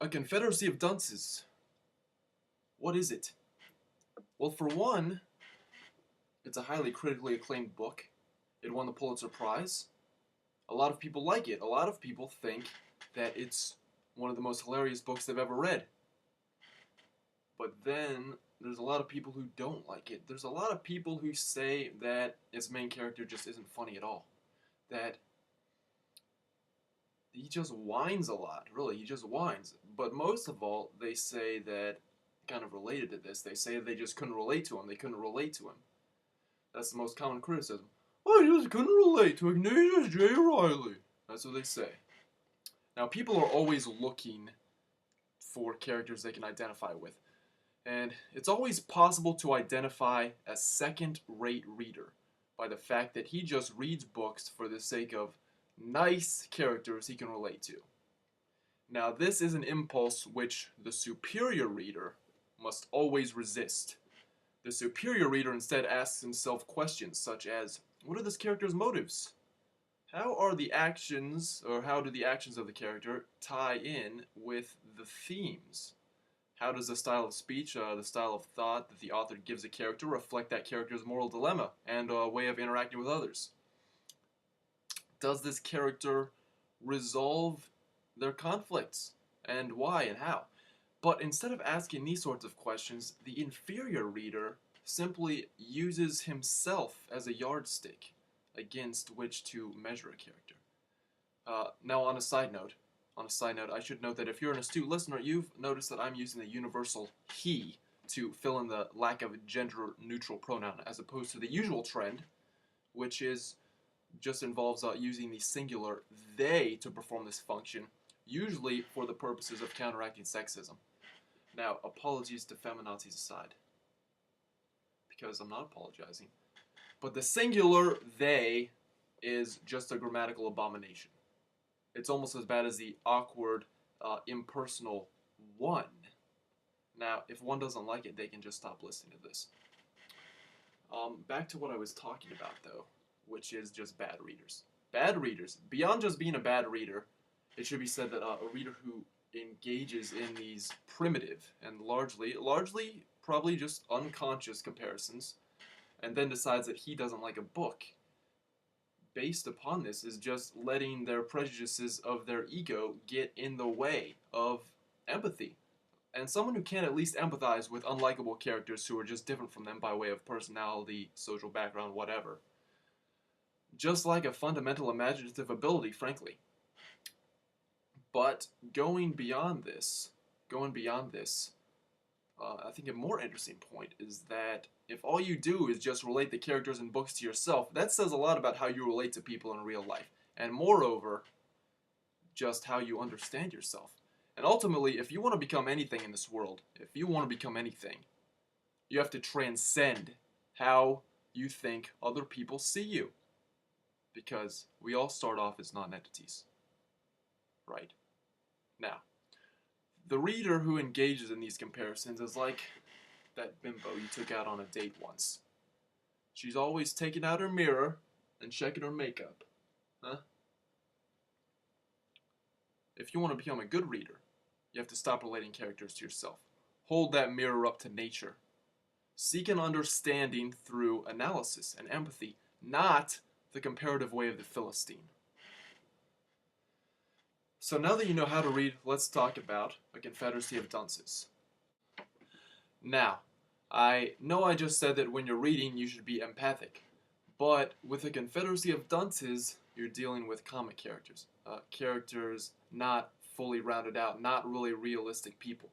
A Confederacy of Dunces. What is it? Well, for one, it's a highly critically acclaimed book. It won the Pulitzer Prize. A lot of people like it. A lot of people think that it's one of the most hilarious books they've ever read. But then there's a lot of people who don't like it. There's a lot of people who say that its main character just isn't funny at all. That he just whines a lot, really. He just whines. But most of all, they say that, kind of related to this, they say they just couldn't relate to him. They couldn't relate to him. That's the most common criticism. I just couldn't relate to Ignatius J. Riley. That's what they say. Now, people are always looking for characters they can identify with. And it's always possible to identify a second-rate reader by the fact that he just reads books for the sake of nice characters he can relate to. Now, this is an impulse which the superior reader must always resist. The superior reader instead asks himself questions such as, what are this character's motives? How are the actions, or how do the actions of the character tie in with the themes? How does the style of speech, the style of thought that the author gives a character reflect that character's moral dilemma and way of interacting with others? Does this character resolve their conflicts, and why and how? But instead of asking these sorts of questions, the inferior reader simply uses himself as a yardstick against which to measure a character. Now, on a side note, I should note that if you're an astute listener, you've noticed that I'm using the universal he to fill in the lack of a gender-neutral pronoun, as opposed to the usual trend, which is just involves using the singular they to perform this function, usually for the purposes of counteracting sexism. Now, apologies to feminazis aside, because I'm not apologizing, but the singular they is just a grammatical abomination. It's almost as bad as the awkward, impersonal one. Now, if one doesn't like it, they can just stop listening to this. Back to what I was talking about, though, which is just bad readers. Bad readers. Beyond just being a bad reader, it should be said that a reader who engages in these primitive and largely probably just unconscious comparisons, and then decides that he doesn't like a book, based upon this, is just letting their prejudices of their ego get in the way of empathy. And someone who can't at least empathize with unlikable characters who are just different from them by way of personality, social background, whatever. Just like a fundamental imaginative ability, frankly. But going beyond this, I think a more interesting point is that if all you do is just relate the characters in books to yourself, that says a lot about how you relate to people in real life. And moreover, just how you understand yourself. And ultimately, if you want to become anything in this world, you have to transcend how you think other people see you. Because we all start off as non-entities. Right? Now, the reader who engages in these comparisons is like that bimbo you took out on a date once. She's always taking out her mirror and checking her makeup. Huh? If you want to become a good reader, you have to stop relating characters to yourself. Hold that mirror up to nature. Seek an understanding through analysis and empathy, not the comparative way of the Philistine. So now that you know how to read, let's talk about A Confederacy of Dunces. Now, I know I just said that when you're reading, you should be empathic. But with A Confederacy of Dunces, you're dealing with comic characters. Characters not fully rounded out, not really realistic people.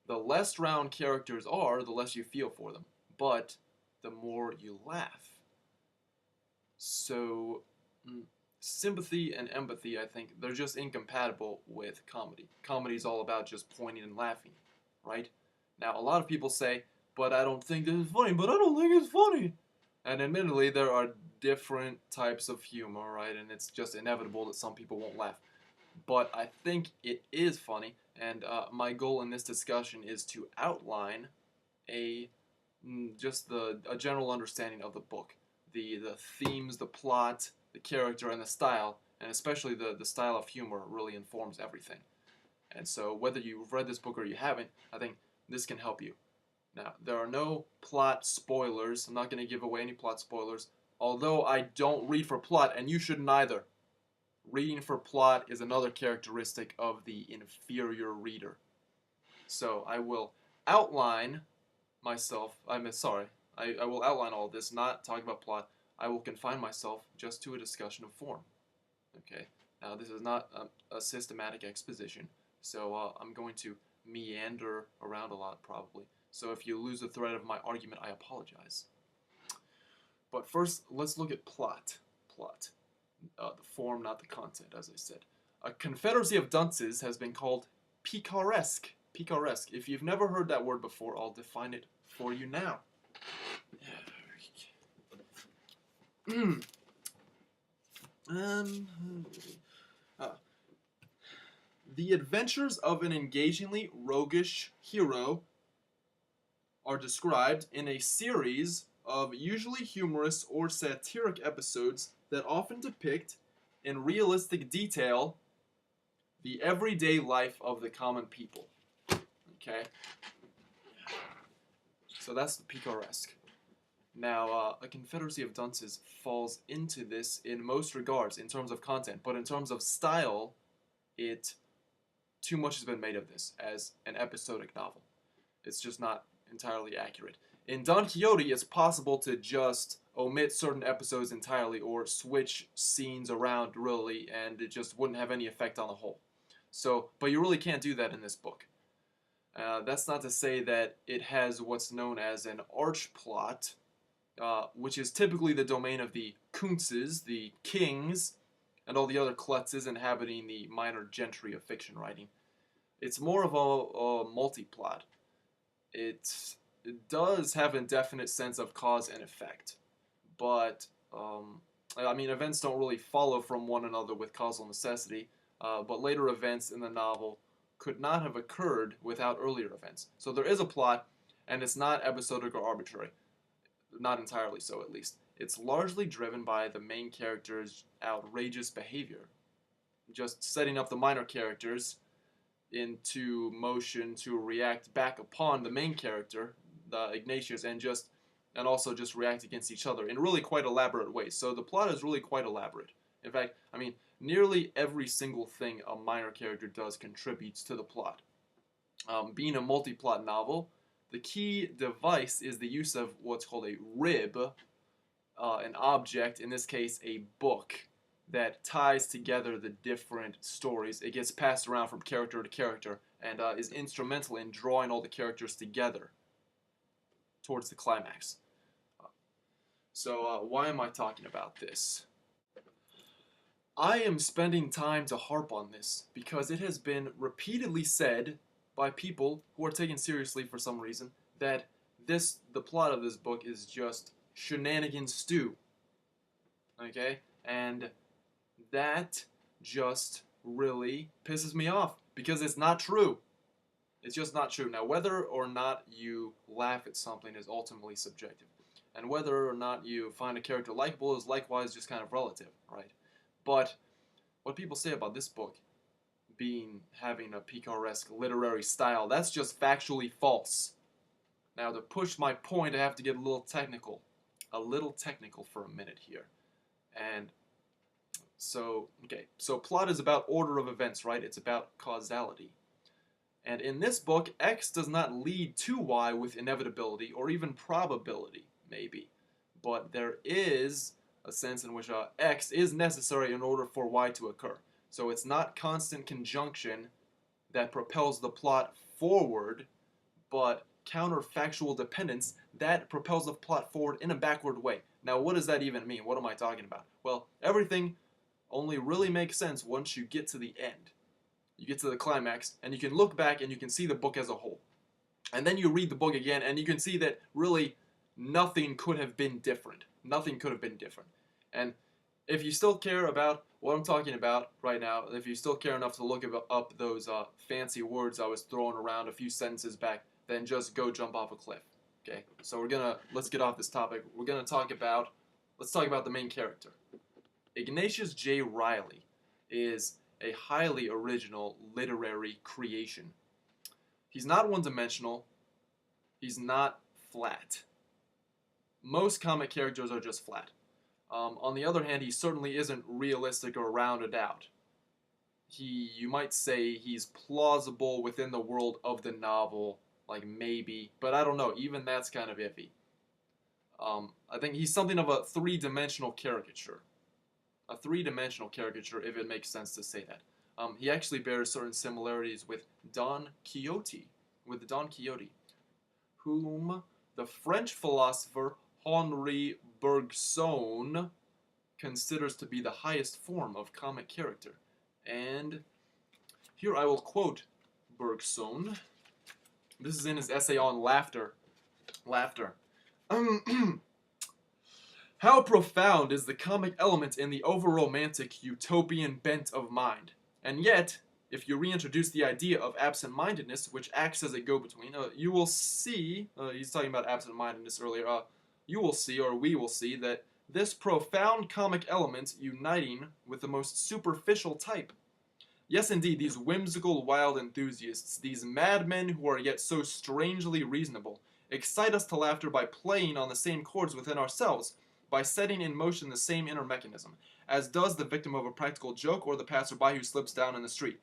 The less round characters are, the less you feel for them. But the more you laugh. So, sympathy and empathy, I think, they're just incompatible with comedy. Comedy is all about just pointing and laughing, right? Now, a lot of people say, but I don't think this is funny, but I don't think it's funny. And admittedly, there are different types of humor, right? And it's just inevitable that some people won't laugh. But I think it is funny, and my goal in this discussion is to outline a general understanding of the book. The themes, the plot, the character, and the style, and especially the style of humor really informs everything. And so whether you've read this book or you haven't, I think this can help you. Now, there are no plot spoilers. I'm not going to give away any plot spoilers, although I don't read for plot, and you shouldn't either. Reading for plot is another characteristic of the inferior reader. So I will outline myself. I will outline all of this, not talk about plot. I will confine myself just to a discussion of form. Okay. Now this is not a systematic exposition, so I'm going to meander around a lot probably. So if you lose the thread of my argument, I apologize. But first, let's look at plot. Plot. The form, not the content, as I said. A Confederacy of Dunces has been called picaresque. Picaresque. If you've never heard that word before, I'll define it for you now. The adventures of an engagingly roguish hero are described in a series of usually humorous or satiric episodes that often depict in realistic detail the everyday life of the common people. Okay? So that's the picaresque. Now, A Confederacy of Dunces falls into this in most regards in terms of content, but in terms of style, too much has been made of this as an episodic novel. It's just not entirely accurate. In Don Quixote, it's possible to just omit certain episodes entirely or switch scenes around really, and it just wouldn't have any effect on the whole. So, but you really can't do that in this book. That's not to say that it has what's known as an arch plot, which is typically the domain of the kunzes, the kings, and all the other klutzes inhabiting the minor gentry of fiction writing. It's more of a multi-plot. It does have a definite sense of cause and effect, but I mean, events don't really follow from one another with causal necessity, but later events in the novel could not have occurred without earlier events. So there is a plot, and it's not episodic or arbitrary. Not entirely so, at least. It's largely driven by the main character's outrageous behavior, just setting up the minor characters into motion to react back upon the main character, Ignatius, and also just react against each other in really quite elaborate ways. So the plot is really quite elaborate. In fact, I mean, nearly every single thing a minor character does contributes to the plot. Being a multi-plot novel, the key device is the use of what's called a rib, an object, in this case a book, that ties together the different stories. It gets passed around from character to character and is instrumental in drawing all the characters together towards the climax. So why am I talking about this? I am spending time to harp on this because it has been repeatedly said by people who are taken seriously for some reason that the plot of this book is just shenanigans stew. Okay? And that just really pisses me off because it's not true. It's just not true. Now, whether or not you laugh at something is ultimately subjective. And whether or not you find a character likable is likewise just kind of relative, right? But what people say about this book having a picaresque literary style, that's just factually false. Now, to push my point, I have to get a little technical for a minute here. And so plot is about order of events, right? It's about causality. And in this book, X does not lead to Y with inevitability or even probability, maybe. But there is a sense in which X is necessary in order for Y to occur. So it's not constant conjunction that propels the plot forward, but counterfactual dependence that propels the plot forward in a backward way. Now, what does that even mean? What am I talking about? Well, everything only really makes sense once you get to the end. You get to the climax, and you can look back and you can see the book as a whole. And then you read the book again, and you can see that really nothing could have been different. Nothing could have been different. And if you still care about what I'm talking about right now, if you still care enough to look up those fancy words I was throwing around a few sentences back, then just go jump off a cliff. Okay? So let's get off this topic. Let's talk about the main character. Ignatius J. Riley is a highly original literary creation. He's not one-dimensional. He's not flat. Most comic characters are just flat. On the other hand, he certainly isn't realistic or rounded out. You might say he's plausible within the world of the novel, like maybe, but I don't know. Even that's kind of iffy. I think he's something of a three-dimensional caricature. A three-dimensional caricature, if it makes sense to say that. He actually bears certain similarities with Don Quixote, whom the French philosopher Henri Bergson considers to be the highest form of comic character. And here I will quote Bergson. This is in his essay on laughter. How profound is the comic element in the over-romantic utopian bent of mind. And yet, if you reintroduce the idea of absent-mindedness, which acts as a go-between, you will see, he's talking about absent-mindedness earlier, you will see, or we will see, that this profound comic element uniting with the most superficial type. Yes, indeed, these whimsical, wild enthusiasts, these madmen who are yet so strangely reasonable, excite us to laughter by playing on the same chords within ourselves, by setting in motion the same inner mechanism, as does the victim of a practical joke or the passerby who slips down in the street.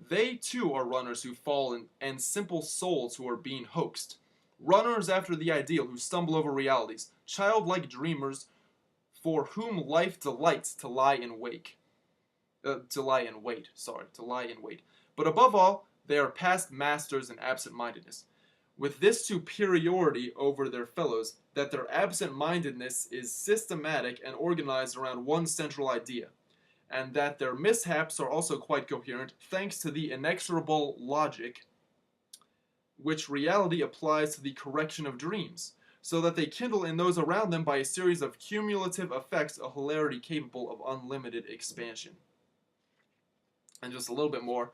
They too are runners who fall and simple souls who are being hoaxed. Runners after the ideal who stumble over realities, childlike dreamers for whom life delights to lie in wait. But above all, they are past masters in absent-mindedness, with this superiority over their fellows, that their absent-mindedness is systematic and organized around one central idea, and that their mishaps are also quite coherent, thanks to the inexorable logic which reality applies to the correction of dreams, so that they kindle in those around them by a series of cumulative effects a hilarity capable of unlimited expansion. And just a little bit more,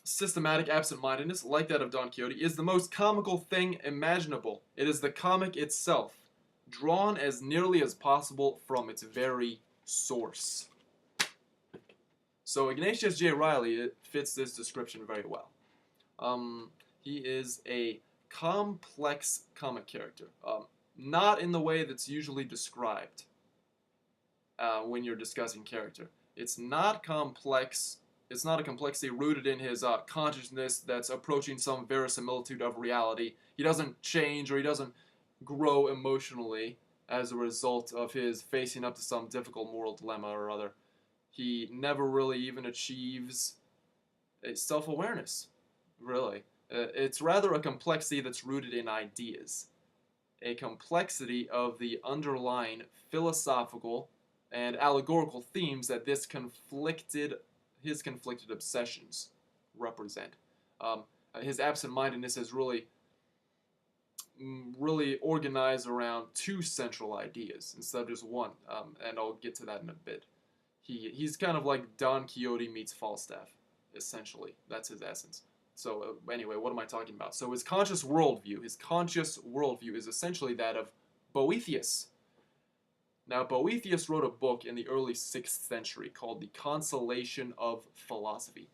systematic absent-mindedness, like that of Don Quixote, is the most comical thing imaginable. It is the comic itself, drawn as nearly as possible from its very source. So Ignatius J. Reilly fits this description very well. He is a complex comic character, not in the way that's usually described when you're discussing character. It's not complex. It's not a complexity rooted in his consciousness that's approaching some verisimilitude of reality. He doesn't change or he doesn't grow emotionally as a result of his facing up to some difficult moral dilemma or other. He never really even achieves a self-awareness, really. It's rather a complexity that's rooted in ideas. A complexity of the underlying philosophical and allegorical themes that his conflicted obsessions represent. His absent-mindedness is really organized around two central ideas instead of just one, and I'll get to that in a bit. He's kind of like Don Quixote meets Falstaff, essentially. That's his essence. So anyway, what am I talking about? So his conscious worldview is essentially that of Boethius. Now, Boethius wrote a book in the early 6th century called The Consolation of Philosophy.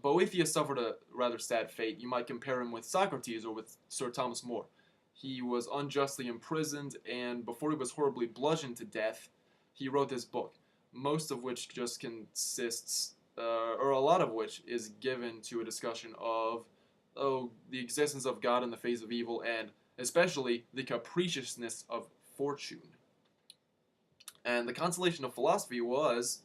Boethius suffered a rather sad fate. You might compare him with Socrates or with Sir Thomas More. He was unjustly imprisoned, and before he was horribly bludgeoned to death, he wrote this book, most of which just consists, or a lot of which is given to a discussion of the existence of God in the face of evil, and especially the capriciousness of fortune. And the Consolation of Philosophy was